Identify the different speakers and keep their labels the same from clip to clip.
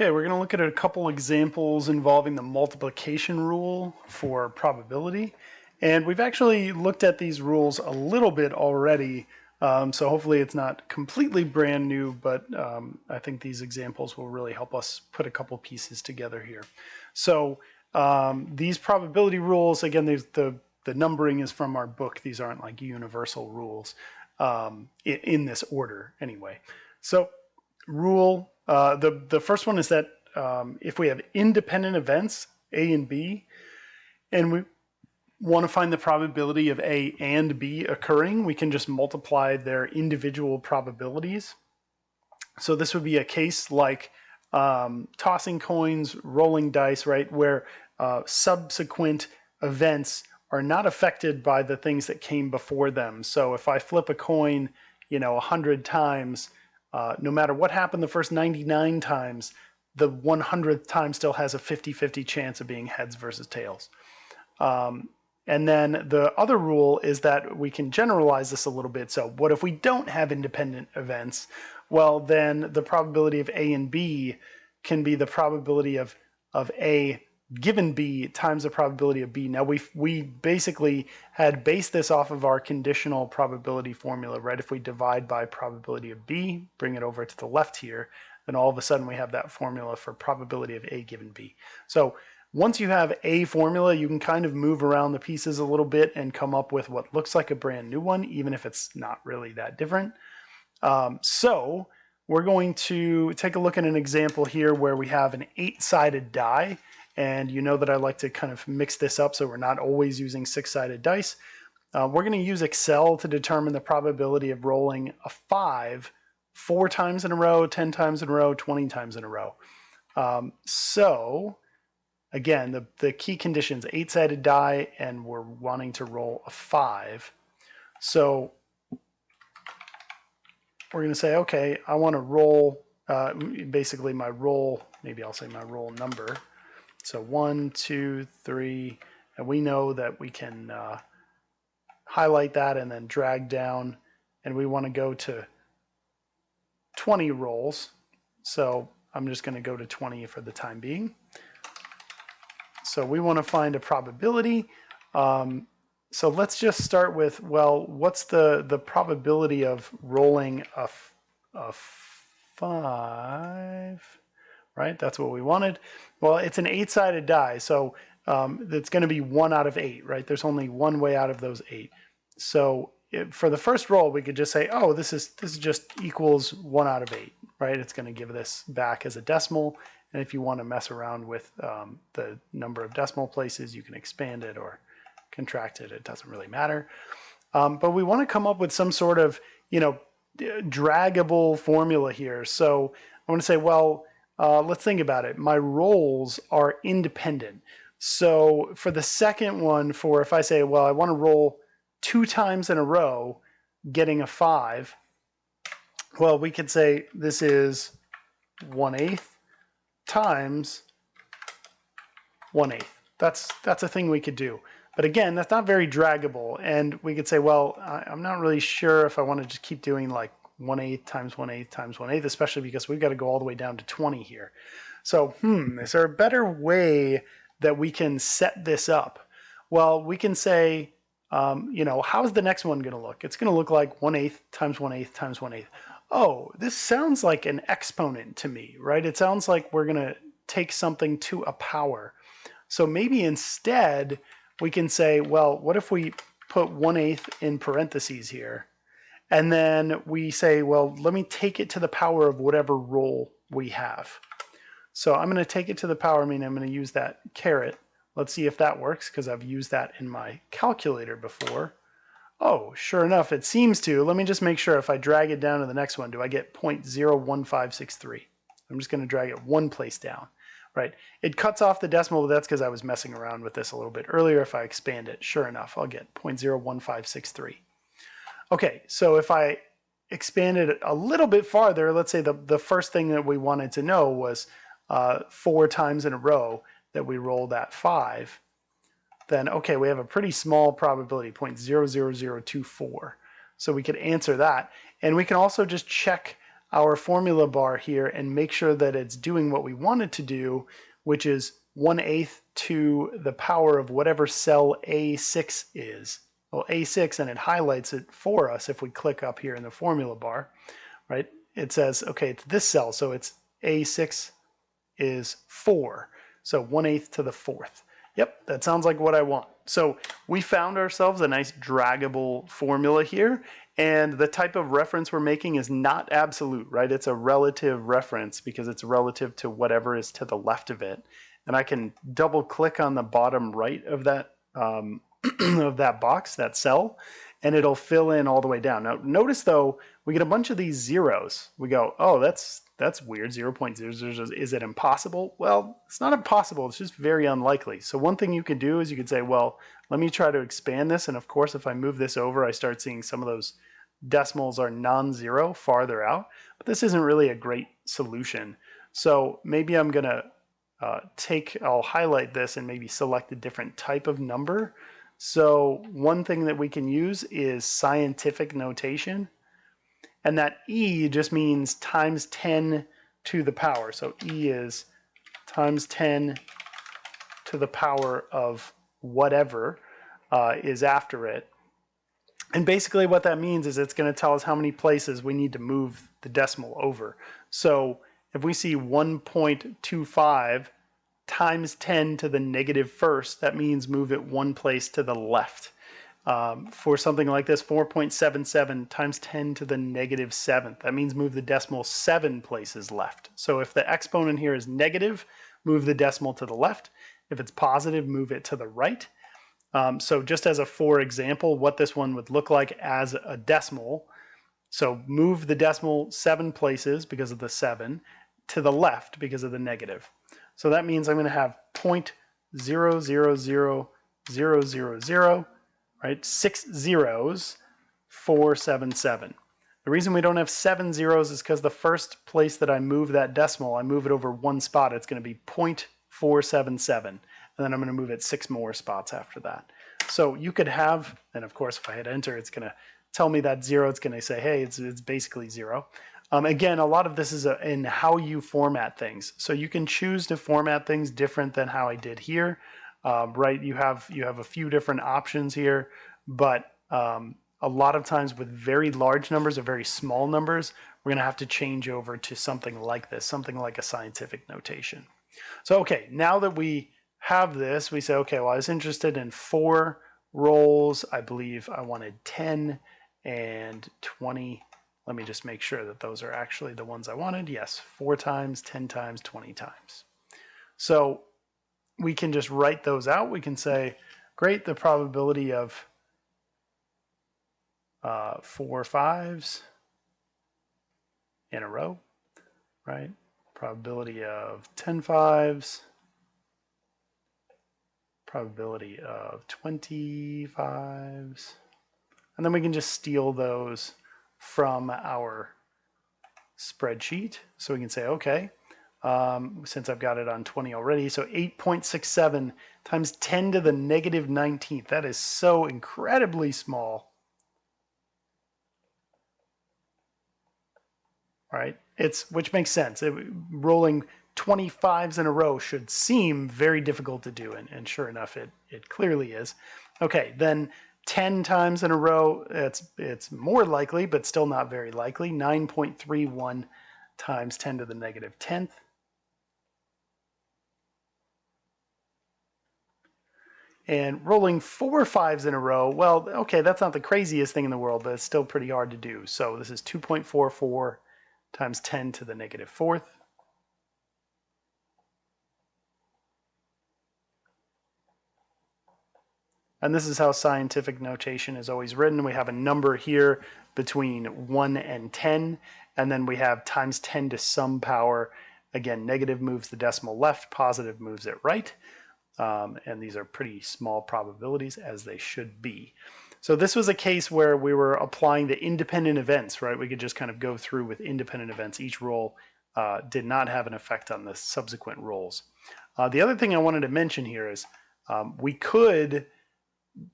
Speaker 1: Okay, we're going to look at a couple examples involving the multiplication rule for probability. And we've actually looked at these rules a little bit already, so hopefully it's not completely brand new, but I think these examples will really help us put a couple pieces together here. So these probability rules, again, the numbering is from our book. These aren't like universal rules in this order anyway. So rule, the first one is that if we have independent events, A and B, and we want to find the probability of A and B occurring, we can just multiply their individual probabilities. So this would be a case like tossing coins, rolling dice, right, where subsequent events are not affected by the things that came before them. So if I flip a coin, 100 times, no matter what happened the first 99 times, the 100th time still has a 50-50 chance of being heads versus tails. And then the other rule is that we can generalize this a little bit. So what if we don't have independent events? Well, then the probability of A and B can be the probability of A given B times the probability of B. Now we basically had based this off of our conditional probability formula, right? If we divide by probability of B, bring it over to the left here, then all of a sudden we have that formula for probability of A given B. So once you have a formula, you can kind of move around the pieces a little bit and come up with what looks like a brand new one, even if it's not really that different. So we're going to take a look at an example here where we have an 8-sided die. And you know that I like to kind of mix this up so we're not always using 6-sided dice. We're going to use Excel to determine the probability of rolling a 5 4 times in a row, 10 times in a row, 20 times in a row. So again, the key conditions, 8-sided die, and we're wanting to roll a 5. So we're going to say, okay, I want to roll, basically my roll, maybe I'll say my roll number. So 1, 2, 3, and we know that we can highlight that and then drag down, and we want to go to 20 rolls. So I'm just going to go to 20 for the time being. So we want to find a probability. So let's just start with, well, what's the probability of rolling a 5? Right? That's what we wanted. Well, it's an 8-sided die, so it's going to be 1 out of 8, right? There's only one way out of those 8. So for the first roll, we could just say, oh, this is just equals 1 out of 8, right? It's going to give this back as a decimal. And if you want to mess around with the number of decimal places, you can expand it or contract it. It doesn't really matter. But we want to come up with some sort of, draggable formula here. So I want to say, well, let's think about it. My rolls are independent. So for the second one, if I say, well, I want to roll 2 times in a row, getting a 5, well, we could say this is 1/8 times 1/8. That's a thing we could do. But again, that's not very draggable. And we could say, well, I'm not really sure if I want to just keep doing like 1/8 times 1/8 times 1/8, especially because we've got to go all the way down to 20 here. So, is there a better way that we can set this up? Well, we can say, how's the next one going to look? It's going to look like 1/8 times 1/8 times 1/8. Oh, this sounds like an exponent to me, right? It sounds like we're going to take something to a power. So maybe instead we can say, well, what if we put 1/8 in parentheses here? And then we say, well, let me take it to the power of whatever roll we have. So I'm going to take it to the power, meaning I'm going to use that caret. Let's see if that works, because I've used that in my calculator before. Oh, sure enough, it seems to. Let me just make sure if I drag it down to the next one, do I get 0.01563? I'm just going to drag it one place down. Right, it cuts off the decimal, but that's because I was messing around with this a little bit earlier. If I expand it, sure enough, I'll get 0.01563. Okay, so if I expanded it a little bit farther, let's say the first thing that we wanted to know was 4 times in a row that we roll that 5, then okay, we have a pretty small probability, 0.00024. So we could answer that. And we can also just check our formula bar here and make sure that it's doing what we want it to do, which is 1/8 to the power of whatever cell A6 is. Well, A6, and it highlights it for us if we click up here in the formula bar, right? It says, okay, it's this cell, so it's A6 is 4. So 1/8 to the 4th. Yep, that sounds like what I want. So we found ourselves a nice draggable formula here, and the type of reference we're making is not absolute, right? It's a relative reference because it's relative to whatever is to the left of it. And I can double click on the bottom right of that of that box, that cell, and it'll fill in all the way down. Now notice though, we get a bunch of these zeros. We go, oh, that's weird, 0.00. Is it impossible? Well, it's not impossible, it's just very unlikely. So one thing you could do is you could say, well, let me try to expand this, and of course if I move this over, I start seeing some of those decimals are non-zero farther out, but this isn't really a great solution. So maybe I'm gonna I'll highlight this and maybe select a different type of number. So one thing that we can use is scientific notation. And that E just means times 10 to the power. So E is times 10 to the power of whatever is after it. And basically what that means is it's going to tell us how many places we need to move the decimal over. So if we see 1.25 times 10 to the negative first, that means move it one place to the left. For something like this, 4.77 times 10 to the negative 7th, that means move the decimal 7 places left. So if the exponent here is negative, move the decimal to the left. If it's positive, move it to the right. So just as a for example, what this one would look like as a decimal. So move the decimal 7 places because of the 7 to the left because of the negative. So that means I'm going to have 0.000000, right? 6 zeros, 477. The reason we don't have 7 zeros is because the first place that I move that decimal, I move it over one spot, it's going to be 0.477. And then I'm going to move it 6 more spots after that. So you could have, and of course if I hit enter, it's going to tell me that 0. It's going to say, hey, it's basically 0. Again, a lot of this is in how you format things. So you can choose to format things different than how I did here, right? You have a few different options here, but a lot of times with very large numbers or very small numbers, we're going to have to change over to something like this, something like a scientific notation. So, okay, now that we have this, we say, okay, well, I was interested in 4 rolls. I believe I wanted 10 and 20. Let me just make sure that those are actually the ones I wanted. Yes, 4 times, 10 times, 20 times. So we can just write those out. We can say, great, the probability of 4 5s in a row, right? Probability of 10 5s, probability of 20 5s, and then we can just steal those from our spreadsheet. So we can say, okay, since I've got it on 20 already, so 8.67 times 10 to the negative 19th. That is so incredibly small. Right? Which makes sense. Rolling 25s in a row should seem very difficult to do, and sure enough, it clearly is. Okay, then 10 times in a row, it's more likely, but still not very likely. 9.31 times 10 to the negative 10th. And rolling 4 5s in a row, well, okay, that's not the craziest thing in the world, but it's still pretty hard to do. So this is 2.44 times 10 to the negative 4th. And this is how scientific notation is always written. We have a number here between 1 and 10, and then we have times 10 to some power. Again, negative moves the decimal left, positive moves it right. And these are pretty small probabilities, as they should be. So this was a case where we were applying the independent events, right? We could just kind of go through with independent events. Each roll did not have an effect on the subsequent rolls. The other thing I wanted to mention here is we could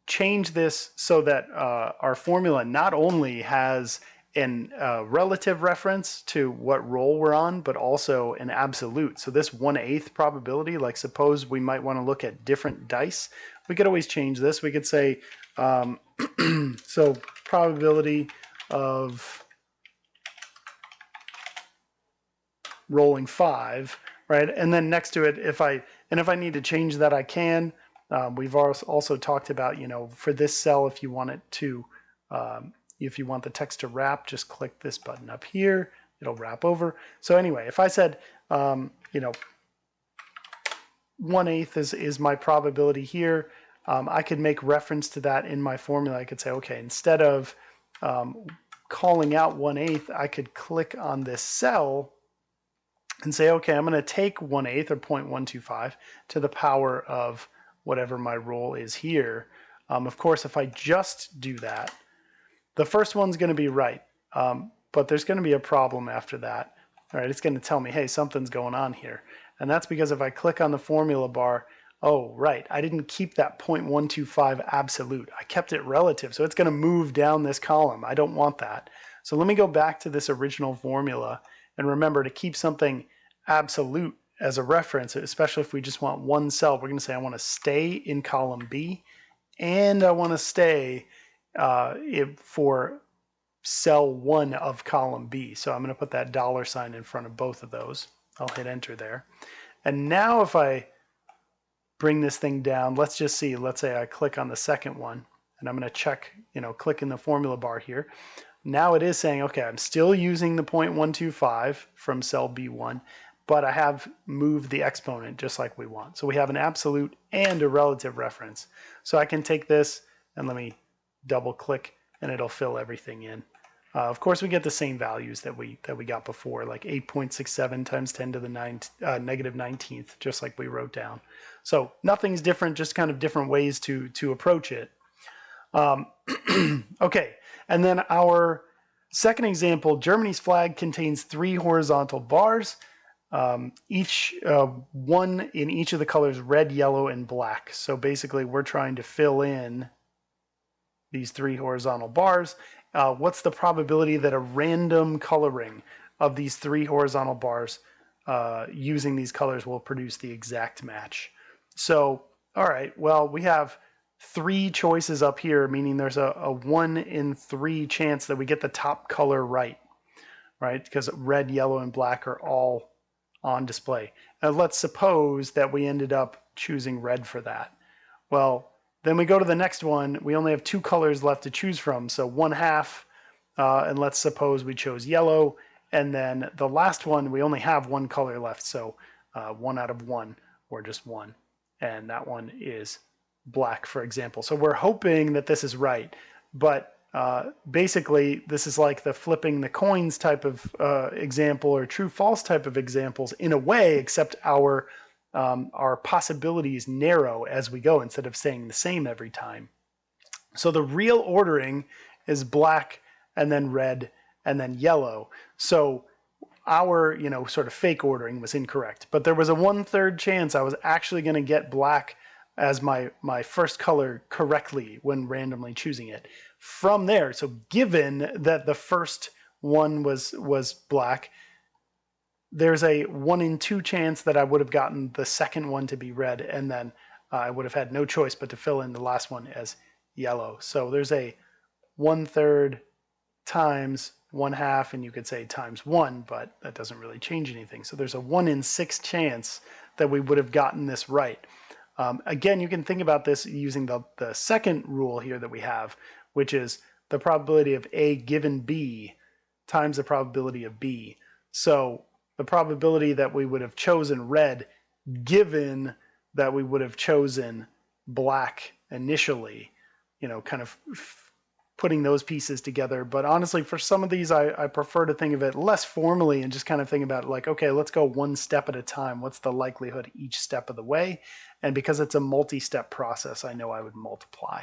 Speaker 1: change this so that our formula not only has relative reference to what roll we're on, but also an absolute. So this 1/8 probability, like suppose we might want to look at different dice, we could always change this. We could say, so probability of rolling 5, right? And then next to it, if I need to change that, I can. We've also talked about, for this cell, if you want it to, if you want the text to wrap, just click this button up here. It'll wrap over. So anyway, if I said, 1/8 is my probability here, I could make reference to that in my formula. I could say, okay, instead of calling out 1/8, I could click on this cell and say, okay, I'm going to take 1/8 or 0.125 to the power of whatever my roll is here. Of course, if I just do that, the first one's going to be right, but there's going to be a problem after that. All right, it's going to tell me, hey, something's going on here. And that's because if I click on the formula bar, oh, right, I didn't keep that 0.125 absolute. I kept it relative, so it's going to move down this column. I don't want that. So let me go back to this original formula. And remember, to keep something absolute as a reference, especially if we just want one cell, we're going to say I want to stay in column B, and I want to stay for cell 1 of column B. So I'm going to put that $sign in front of both of those. I'll hit enter there. And now if I bring this thing down, let's just see, let's say I click on the second one, and I'm going to check, click in the formula bar here. Now it is saying, okay, I'm still using the 0.125 from cell B1, but I have moved the exponent just like we want. So we have an absolute and a relative reference. So I can take this and let me double click and it'll fill everything in. Of course, we get the same values that we got before, like 8.67 times 10 to the negative 19th, just like we wrote down. So nothing's different, just kind of different ways to approach it. Okay, and then our second example, Germany's flag contains 3 horizontal bars, each one in each of the colors red, yellow, and black. So basically we're trying to fill in these 3 horizontal bars. What's the probability that a random coloring of these 3 horizontal bars using these colors will produce the exact match? So, all right, well, we have 3 choices up here, meaning there's a 1 in 3 chance that we get the top color right? Because red, yellow, and black are all on display. Now let's suppose that we ended up choosing red for that. Well, then we go to the next one. We only have 2 colors left to choose from, so 1/2, and let's suppose we chose yellow. And then the last one, we only have 1 color left, so 1 out of 1, or just 1. And that one is black, for example. So we're hoping that this is right, but basically this is like the flipping the coins type of example, or true-false type of examples in a way, except our possibilities narrow as we go instead of staying the same every time. So the real ordering is black and then red and then yellow. So our sort of fake ordering was incorrect, but there was a 1/3 chance I was actually going to get black as my first color correctly when randomly choosing it. From there, so given that the first one was black, there's a 1 in 2 chance that I would have gotten the second one to be red, and then I would have had no choice but to fill in the last one as yellow. So there's a 1/3 times 1/2, and you could say times 1, but that doesn't really change anything. So there's a 1 in 6 chance that we would have gotten this right. Again, you can think about this using the second rule here that we have, which is the probability of A given B times the probability of B. So the probability that we would have chosen red given that we would have chosen black initially, kind of putting those pieces together. But honestly, for some of these, I prefer to think of it less formally and just kind of think about it like, okay, let's go one step at a time. What's the likelihood each step of the way? And because it's a multi-step process, I know I would multiply.